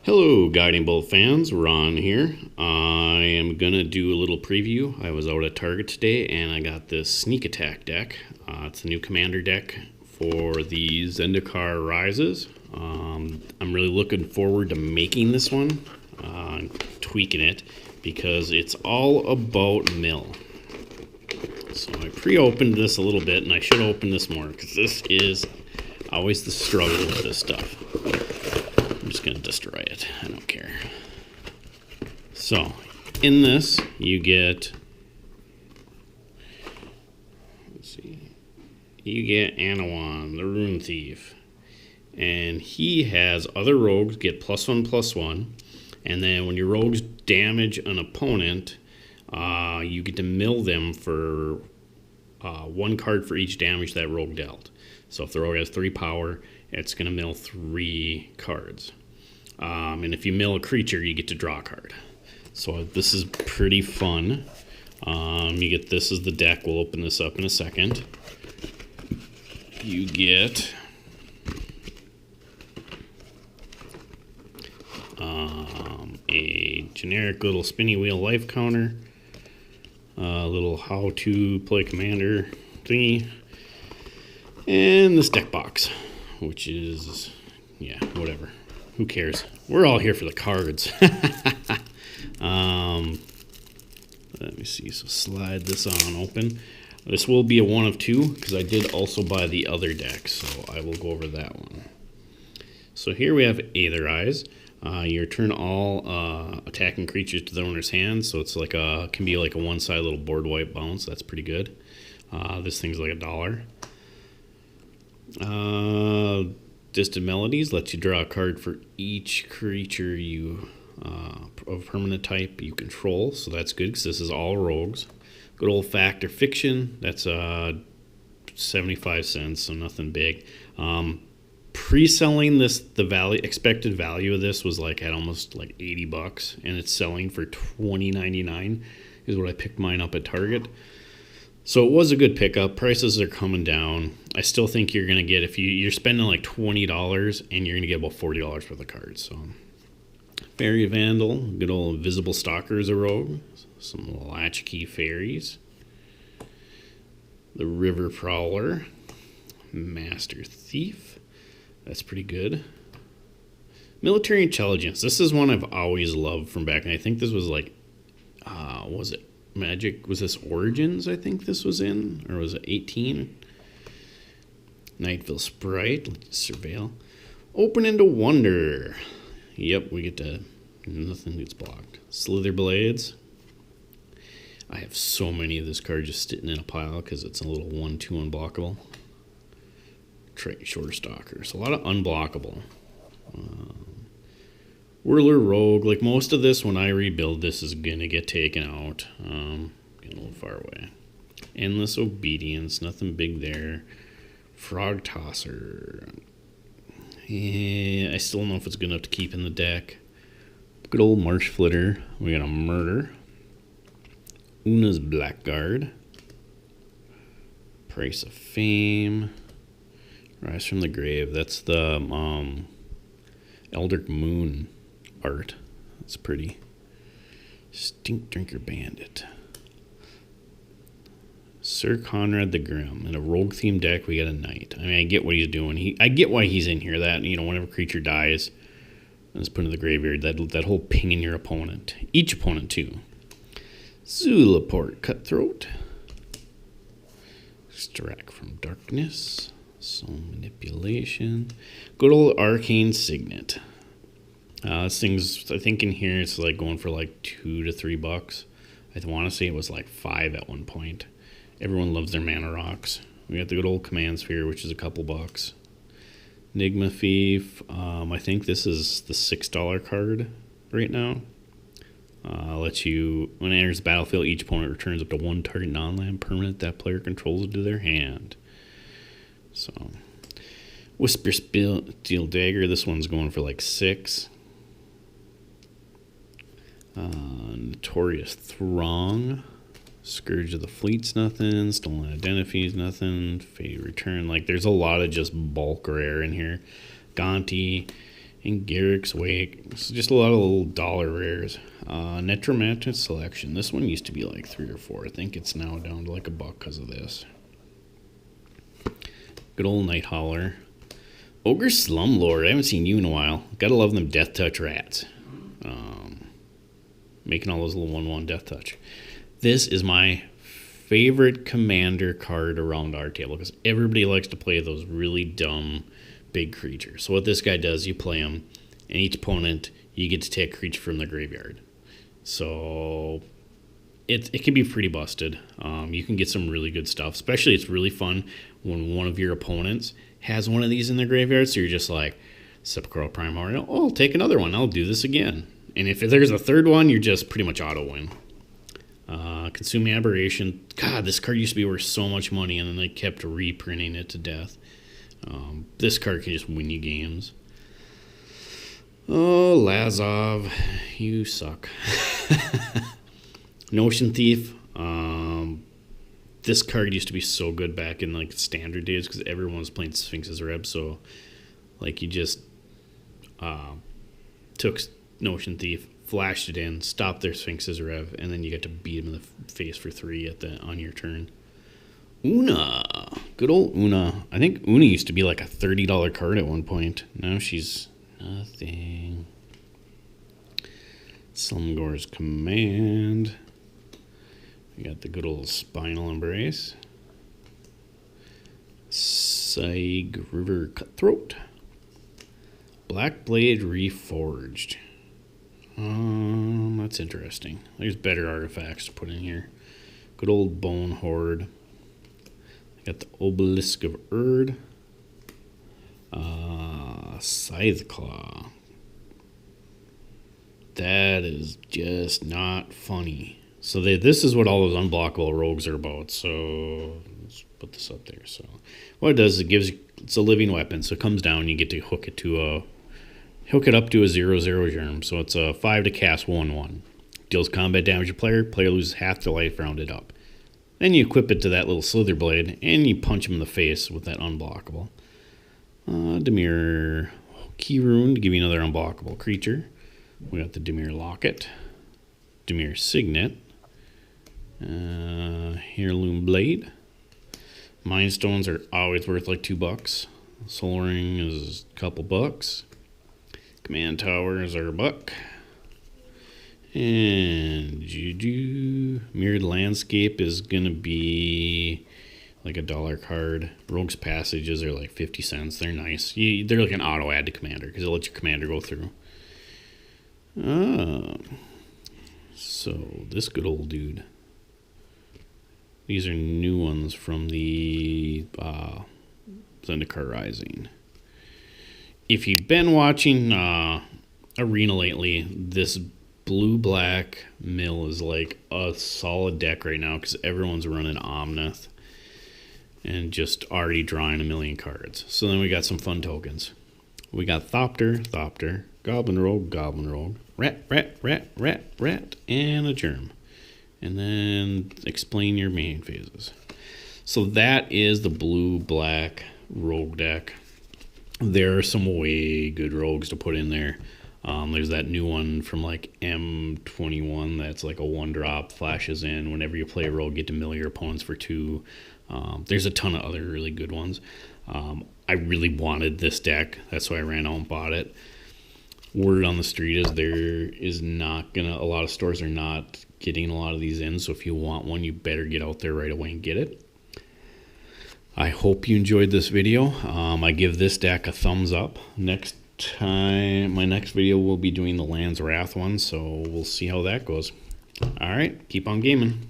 Hello, Guiding Bolt fans. Ron here. I am going to do a little preview. I was out at Target today and I got this Sneak Attack deck. It's a new commander deck for the Zendikar Rises. I'm really looking forward to making this one, tweaking it, because it's all about mill. So I pre-opened this a little bit, and I should open this more because this is always the struggle with this stuff. I'm just going to destroy it. I don't care. So, in this, you get, you get Anawan, the Rune Thief. And he has other rogues get +1/+1. And then when your rogues damage an opponent, you get to mill them for 1 card for each damage that rogue dealt. So if the rogue has 3 power, it's going to mill 3 cards. And if you mill a creature, you get to draw a card. So this is pretty fun. You get this as the deck. We'll open this up in a second. You get a generic little spinny wheel life counter, a little how to play commander thingy, and this deck box, which is, yeah, whatever. Who cares? We're all here for the cards. Let me see. So slide this on open. This will be a 1 of 2 because I did also buy the other deck, so I will go over that one. So here we have Aether Eyes. You return all attacking creatures to the owner's hand, so it's like can be like a one-side little board wipe bounce. That's pretty good. This thing's like $1. Distant Melodies lets you draw a card for each creature you of permanent type you control, so that's good because this is all rogues. Good old Fact or Fiction, that's 75 cents, so nothing big. Pre-selling this, the expected value of this was like at almost like $80, and it's selling for $20.99 is what I picked mine up at Target. So it was a good pickup. Prices are coming down. I still think you're gonna get, if you're spending like $20 and you're gonna get about $40 worth of cards. So Fairy Vandal, good old Invisible Stalker is a rogue. Some Latchkey Fairies. The River Prowler. Master Thief. That's pretty good. Military Intelligence. This is one I've always loved from back, and I think this was like, was it Magic? Was this Origins? I think this was in, or was it 18? Nightville Sprite. Let's surveil. Open into Wonder. Yep, we get to, nothing gets blocked. Slither Blades. I have so many of this card just sitting in a pile because it's a little 1/2 unblockable. Shorter Stalkers. A lot of unblockable. Whirler Rogue. Like most of this, when I rebuild, this is going to get taken out. Getting a little far away. Endless Obedience. Nothing big there. Frog Tosser. Yeah, I still don't know if it's good enough to keep in the deck. Good old Marsh Flitter. We got a Murder. Una's Blackguard. Price of Fame. Rise from the Grave. That's the Eldritch Moon art. That's pretty. Stink Drinker Bandit. Sir Conrad the Grim. In a rogue-themed deck, we got a Knight. I mean, I get what he's doing. I get why he's in here. That, you know, whenever a creature dies, it's put in the graveyard. That whole pinging your opponent. Each opponent, too. Zulaport Cutthroat. Extract from Darkness. Soul Manipulation. Good old Arcane Signet. This thing's, I think in here it's like going for like $2 to $3. I want to say it was like $5 at one point. Everyone loves their mana rocks. We got the good old Command Sphere, which is a couple bucks. Enigma Thief. I think this is the $6 card right now. Lets you, when it enters the battlefield, each opponent returns up to 1 target non-land permanent that player controls to their hand. So, Whisper Steel Dagger. This one's going for like $6. Notorious Throng. Scourge of the Fleet's nothing. Stolen Identity's nothing. Fate Return. Like, there's a lot of just bulk rare in here. Gonti. And Garrick's Wake. It's just a lot of little dollar rares. Necromantic Selection. This one used to be like 3 or 4. I think it's now down to like $1 because of this. Good old Night Howler. Ogre Slumlord. I haven't seen you in a while. Gotta love them Death Touch rats. Making all those little 1/1 Death Touch. This is my favorite commander card around our table because everybody likes to play those really dumb big creatures. So what this guy does, you play him, and each opponent, you get to take a creature from the graveyard. So it can be pretty busted. You can get some really good stuff. Especially it's really fun when one of your opponents has one of these in their graveyard. So you're just like, Sepulchral Primordial, oh, I'll take another one. I'll do this again. And if there's a third one, you're just pretty much auto-win. Consuming Aberration. God, this card used to be worth so much money, and then they kept reprinting it to death. This card can just win you games. Oh, Lazov, you suck. Notion Thief. This card used to be so good back in like standard days because everyone was playing Sphinx's Reb. So, like, you just took Notion Thief, flashed it in, stopped their Sphinx's Rev, and then you got to beat him in the face for 3 on your turn. Una. Good old Una. I think Una used to be like a $30 card at one point. Now she's nothing. Slumgore's Command. We got the good old Spinal Embrace. Saig River Cutthroat. Black Blade Reforged. That's interesting. There's better artifacts to put in here. Good old Bone Horde. Got the Obelisk of Erd. Scythe Claw. That is just not funny. So this is what all those unblockable rogues are about. So let's put this up there. So what it does is it's a living weapon. So it comes down, you get to hook it up to a 0/0 germ. So it's a 5 to cast 1/1. Deals combat damage to player. Player loses half their life rounded up. Then you equip it to that little Slither Blade, and you punch him in the face with that unblockable. Dimir Key Rune to give you another unblockable creature. We got the Dimir Locket. Dimir Signet. Heirloom Blade. Mind Stones are always worth like $2. Soul Ring is a couple bucks. Command Towers are $1. And Juju Mirrored Landscape is gonna be like $1 card. Rogue's Passages are like 50 cents. They're nice. They're like an auto add to commander because it'll let your commander go through. So this good old dude. These are new ones from the Zendikar Rising. If you've been watching Arena lately, this blue-black mill is like a solid deck right now because everyone's running Omnath and just already drawing a million cards. So then we got some fun tokens. We got Thopter, Goblin Rogue, Rat, and a Germ. And then explain your main phases. So that is the blue-black rogue deck. There are some way good rogues to put in there. There's that new one from like M21 that's like a 1-drop, flashes in. Whenever you play a rogue, get to mill your opponents for 2. There's a ton of other really good ones. I really wanted this deck. That's why I ran out and bought it. Word on the street is there is not gonna, a lot of stores are not getting a lot of these in. So if you want one, you better get out there right away and get it. I hope you enjoyed this video. I give this deck a thumbs up. Next time, my next video will be doing the Land's Wrath one, so we'll see how that goes. All right, keep on gaming.